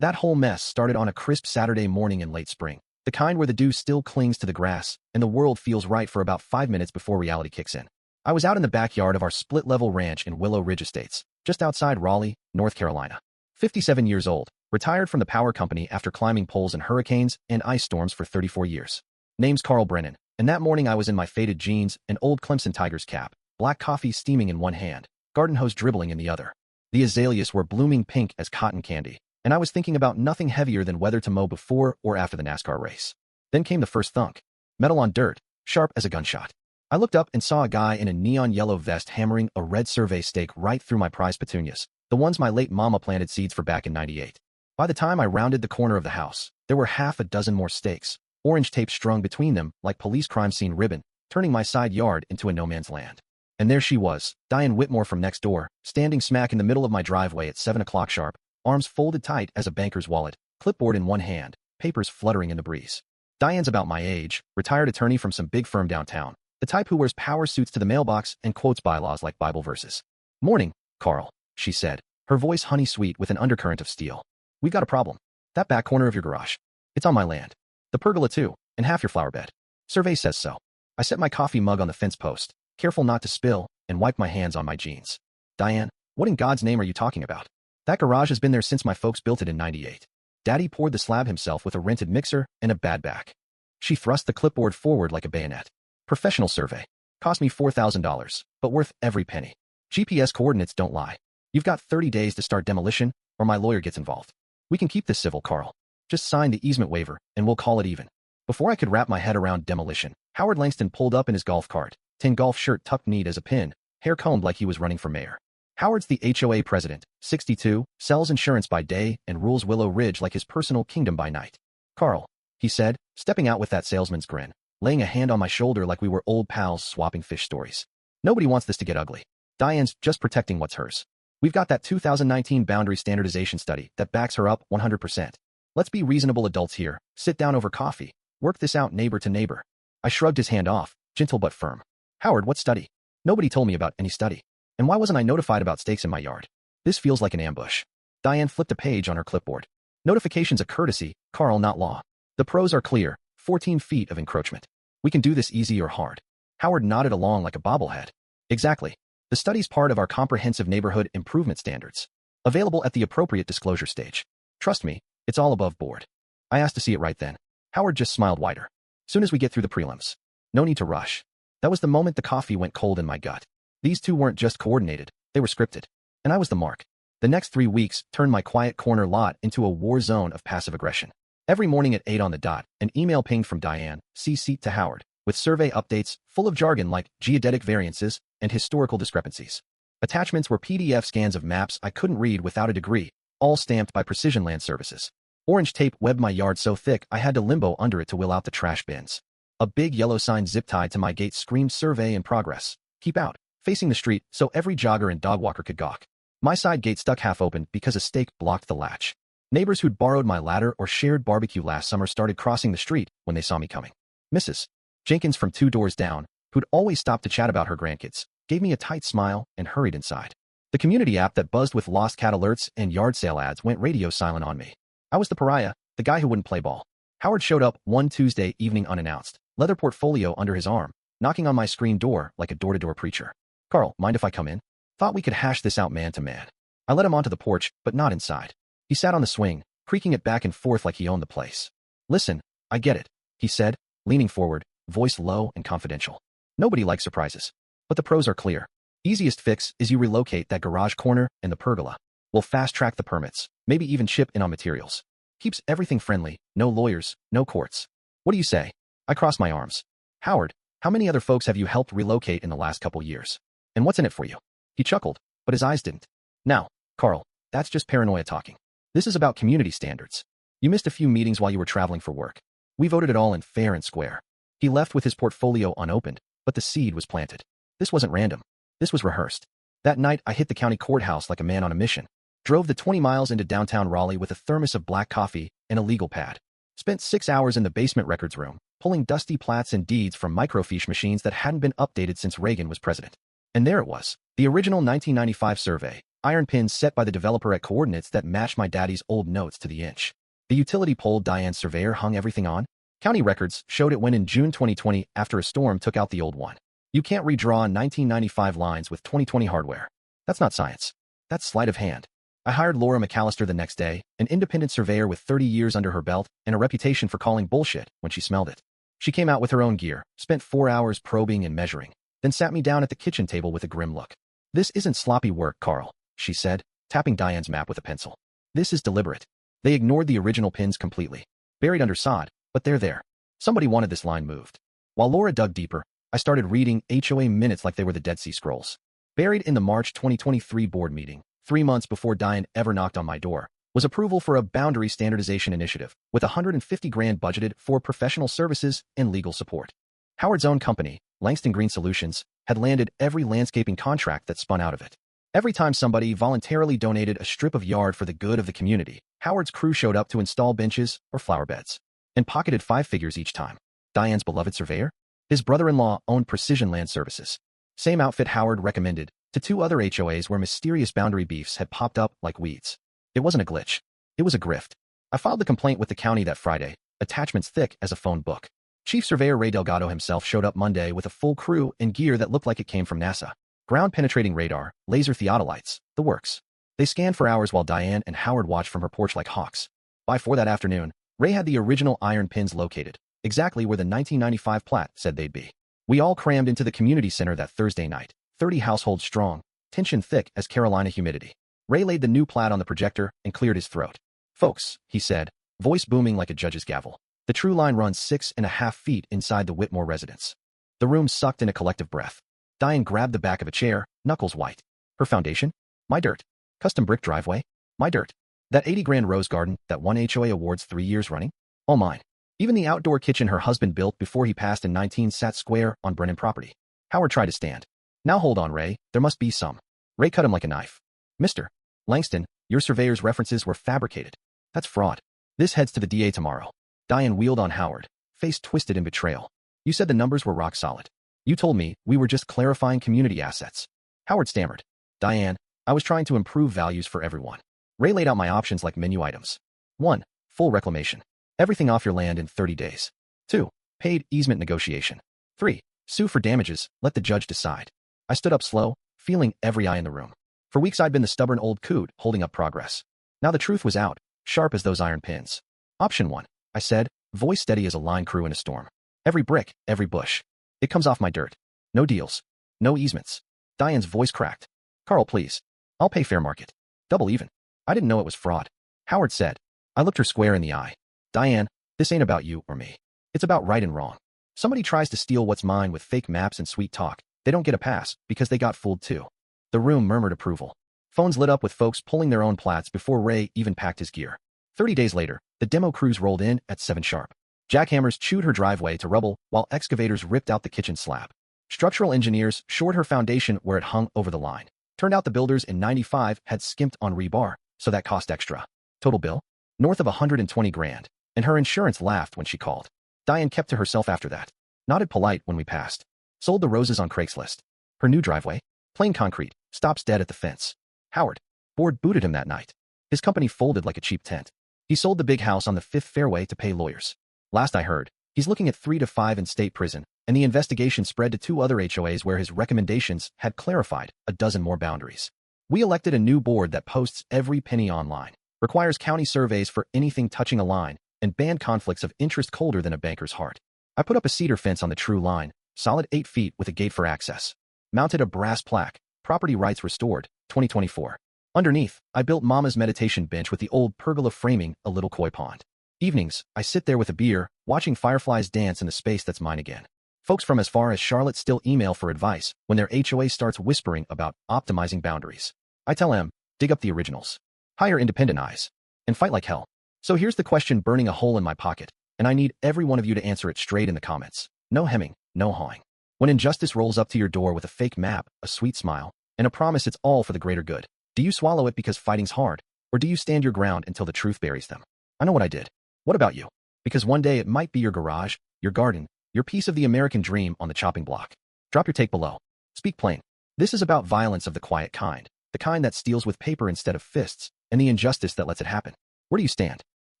That whole mess started on a crisp Saturday morning in late spring, the kind where the dew still clings to the grass and the world feels right for about 5 minutes before reality kicks in. I was out in the backyard of our split-level ranch in Willow Ridge Estates, just outside Raleigh, North Carolina. 57 years old, retired from the power company after climbing poles in hurricanes and ice storms for 34 years. Name's Carl Brennan, and that morning I was in my faded jeans and old Clemson Tigers cap, black coffee steaming in one hand, garden hose dribbling in the other. The azaleas were blooming pink as cotton candy, and I was thinking about nothing heavier than whether to mow before or after the NASCAR race. Then came the first thunk. Metal on dirt, sharp as a gunshot. I looked up and saw a guy in a neon yellow vest hammering a red survey stake right through my prized petunias, the ones my late mama planted seeds for back in '98. By the time I rounded the corner of the house, there were half a dozen more stakes, orange tape strung between them like police crime scene ribbon, turning my side yard into a no-man's land. And there she was, Diane Whitmore from next door, standing smack in the middle of my driveway at 7 o'clock sharp, arms folded tight as a banker's wallet, clipboard in one hand, papers fluttering in the breeze. Diane's about my age, retired attorney from some big firm downtown, the type who wears power suits to the mailbox and quotes bylaws like Bible verses. "Morning, Carl," she said, her voice honey-sweet with an undercurrent of steel. "We've got a problem. That back corner of your garage. It's on my land. The pergola too, and half your flower bed. Survey says so." I set my coffee mug on the fence post, careful not to spill, and wiped my hands on my jeans. "Diane, what in God's name are you talking about? That garage has been there since my folks built it in '98. Daddy poured the slab himself with a rented mixer and a bad back." She thrust the clipboard forward like a bayonet. "Professional survey. Cost me $4,000, but worth every penny. GPS coordinates don't lie. You've got 30 days to start demolition, or my lawyer gets involved. We can keep this civil, Carl. Just sign the easement waiver, and we'll call it even." Before I could wrap my head around demolition, Howard Langston pulled up in his golf cart, tin golf shirt tucked neat as a pin, hair combed like he was running for mayor. Howard's the HOA president, 62, sells insurance by day and rules Willow Ridge like his personal kingdom by night. "Carl," he said, stepping out with that salesman's grin, laying a hand on my shoulder like we were old pals swapping fish stories. "Nobody wants this to get ugly. Diane's just protecting what's hers. We've got that 2019 boundary standardization study that backs her up 100%. Let's be reasonable adults here, sit down over coffee, work this out neighbor to neighbor." I shrugged his hand off, gentle but firm. "Howard, what study? Nobody told me about any study. And why wasn't I notified about stakes in my yard? This feels like an ambush." Diane flipped a page on her clipboard. "Notification's a courtesy, Carl, not law. The pros are clear, 14 feet of encroachment. We can do this easy or hard." Howard nodded along like a bobblehead. "Exactly. The study's part of our comprehensive neighborhood improvement standards. Available at the appropriate disclosure stage. Trust me, it's all above board." I asked to see it right then. Howard just smiled wider. "Soon as we get through the prelims. No need to rush." That was the moment the coffee went cold in my gut. These two weren't just coordinated, they were scripted. And I was the mark. The next 3 weeks turned my quiet corner lot into a war zone of passive aggression. Every morning at 8 on the dot, an email pinged from Diane, CC to Howard, with survey updates full of jargon like geodetic variances and historical discrepancies. Attachments were PDF scans of maps I couldn't read without a degree, all stamped by Precision Land Services. Orange tape webbed my yard so thick I had to limbo under it to wheel out the trash bins. A big yellow sign zip-tied to my gate screamed "Survey in progress. Keep out," facing the street so every jogger and dog walker could gawk. My side gate stuck half open because a stake blocked the latch. Neighbors who'd borrowed my ladder or shared barbecue last summer started crossing the street when they saw me coming. Mrs. Jenkins from 2 doors down, who'd always stop to chat about her grandkids, gave me a tight smile and hurried inside. The community app that buzzed with lost cat alerts and yard sale ads went radio silent on me. I was the pariah, the guy who wouldn't play ball. Howard showed up one Tuesday evening unannounced, leather portfolio under his arm, knocking on my screen door like a door-to-door preacher. "Carl, mind if I come in? Thought we could hash this out man to man." I let him onto the porch, but not inside. He sat on the swing, creaking it back and forth like he owned the place. "Listen, I get it," he said, leaning forward, voice low and confidential. "Nobody likes surprises. But the pros are clear. Easiest fix is you relocate that garage corner and the pergola. We'll fast-track the permits, maybe even chip in on materials. Keeps everything friendly, no lawyers, no courts. What do you say?" I crossed my arms. "Howard, how many other folks have you helped relocate in the last couple years? And what's in it for you?" He chuckled, but his eyes didn't. "Now, Carl, that's just paranoia talking. This is about community standards. You missed a few meetings while you were traveling for work. We voted it all in fair and square." He left with his portfolio unopened, but the seed was planted. This wasn't random. This was rehearsed. That night, I hit the county courthouse like a man on a mission. Drove the 20 miles into downtown Raleigh with a thermos of black coffee and a legal pad. Spent 6 hours in the basement records room, pulling dusty plats and deeds from microfiche machines that hadn't been updated since Reagan was president. And there it was, the original 1995 survey, Iron pins set by the developer at coordinates that matched my daddy's old notes to the inch. The utility pole Diane's surveyor hung everything on? County records showed it when in June 2020 after a storm took out the old one. You can't redraw 1995 lines with 2020 hardware. That's not science. That's sleight of hand. I hired Laura McAllister the next day, an independent surveyor with 30 years under her belt and a reputation for calling bullshit when she smelled it. She came out with her own gear, spent 4 hours probing and measuring, then sat me down at the kitchen table with a grim look. "This isn't sloppy work, Carl," she said, tapping Diane's map with a pencil. "This is deliberate." They ignored the original pins completely. Buried under sod, but they're there. Somebody wanted this line moved. While Laura dug deeper, I started reading HOA minutes like they were the Dead Sea Scrolls. Buried in the March 2023 board meeting, 3 months before Diane ever knocked on my door, was approval for a boundary standardization initiative with $150,000 budgeted for professional services and legal support. Howard's own company, Langston Green Solutions, had landed every landscaping contract that spun out of it. Every time somebody voluntarily donated a strip of yard for the good of the community, Howard's crew showed up to install benches or flower beds, and pocketed 5 figures each time. Diane's beloved surveyor? His brother-in-law owned Precision Land Services. Same outfit Howard recommended to 2 other HOAs where mysterious boundary beefs had popped up like weeds. It wasn't a glitch. It was a grift. I filed the complaint with the county that Friday, attachments thick as a phone book. Chief Surveyor Ray Delgado himself showed up Monday with a full crew and gear that looked like it came from NASA. Ground-penetrating radar, laser theodolites, the works. They scanned for hours while Diane and Howard watched from her porch like hawks. By 4 that afternoon, Ray had the original iron pins located, exactly where the 1995 plat said they'd be. We all crammed into the community center that Thursday night, 30 households strong, tension thick as Carolina humidity. Ray laid the new plat on the projector and cleared his throat. "Folks," he said, voice booming like a judge's gavel, "the true line runs 6.5 feet inside the Whitmore residence." The room sucked in a collective breath. Diane grabbed the back of a chair, knuckles white. Her foundation? My dirt. Custom brick driveway? My dirt. That 80,000 rose garden that won HOA awards 3 years running? All mine. Even the outdoor kitchen her husband built before he passed in 19 Sat Square on Brennan property. Howard tried to stand. "Now hold on, Ray, there must be some." Ray cut him like a knife. "Mr. Langston, your surveyor's references were fabricated. That's fraud. This heads to the DA tomorrow." Diane wheeled on Howard, face twisted in betrayal. "You said the numbers were rock solid. You told me we were just clarifying community assets." Howard stammered. "Diane, I was trying to improve values for everyone." Ray laid out my options like menu items. 1. Full reclamation. Everything off your land in 30 days. 2. Paid easement negotiation. 3. Sue for damages, let the judge decide. I stood up slow, feeling every eye in the room. For weeks I'd been the stubborn old coot holding up progress. Now the truth was out, sharp as those iron pins. "Option 1, I said, voice steady as a line crew in a storm. "Every brick, every bush. It comes off my dirt. No deals. No easements." Diane's voice cracked. "Carl, please. I'll pay fair market. Double even." "I didn't know it was fraud," Howard said. I looked her square in the eye. "Diane, this ain't about you or me. It's about right and wrong. Somebody tries to steal what's mine with fake maps and sweet talk. They don't get a pass because they got fooled too." The room murmured approval. Phones lit up with folks pulling their own plats before Ray even packed his gear. 30 days later, the demo crews rolled in at 7 sharp. Jackhammers chewed her driveway to rubble while excavators ripped out the kitchen slab. Structural engineers shored her foundation where it hung over the line. Turned out the builders in 95 had skimped on rebar, so that cost extra. Total bill? North of $120,000, and her insurance laughed when she called. Diane kept to herself after that. Nodded polite when we passed. Sold the roses on Craigslist. Her new driveway? Plain concrete, stops dead at the fence. Howard. Board booted him that night. His company folded like a cheap tent. He sold the big house on the 5th Fairway to pay lawyers. Last I heard, he's looking at 3 to 5 in state prison, and the investigation spread to 2 other HOAs where his recommendations had clarified a dozen more boundaries. We elected a new board that posts every penny online, requires county surveys for anything touching a line, and banned conflicts of interest colder than a banker's heart. I put up a cedar fence on the true line, solid 8 feet with a gate for access. Mounted a brass plaque, property rights restored, 2024. Underneath, I built Mama's meditation bench with the old pergola framing a little koi pond. Evenings, I sit there with a beer, watching fireflies dance in the space that's mine again. Folks from as far as Charlotte still email for advice when their HOA starts whispering about optimizing boundaries. I tell them, dig up the originals. Hire independent eyes. And fight like hell. So here's the question burning a hole in my pocket, and I need every one of you to answer it straight in the comments. No hemming, no hawing. When injustice rolls up to your door with a fake map, a sweet smile, and a promise it's all for the greater good, do you swallow it because fighting's hard, or do you stand your ground until the truth buries them? I know what I did. What about you? Because one day it might be your garage, your garden, your piece of the American dream on the chopping block. Drop your take below. Speak plain. This is about violence of the quiet kind. the kind that steals with paper instead of fists, and the injustice that lets it happen. Where do you stand?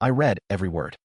I read every word.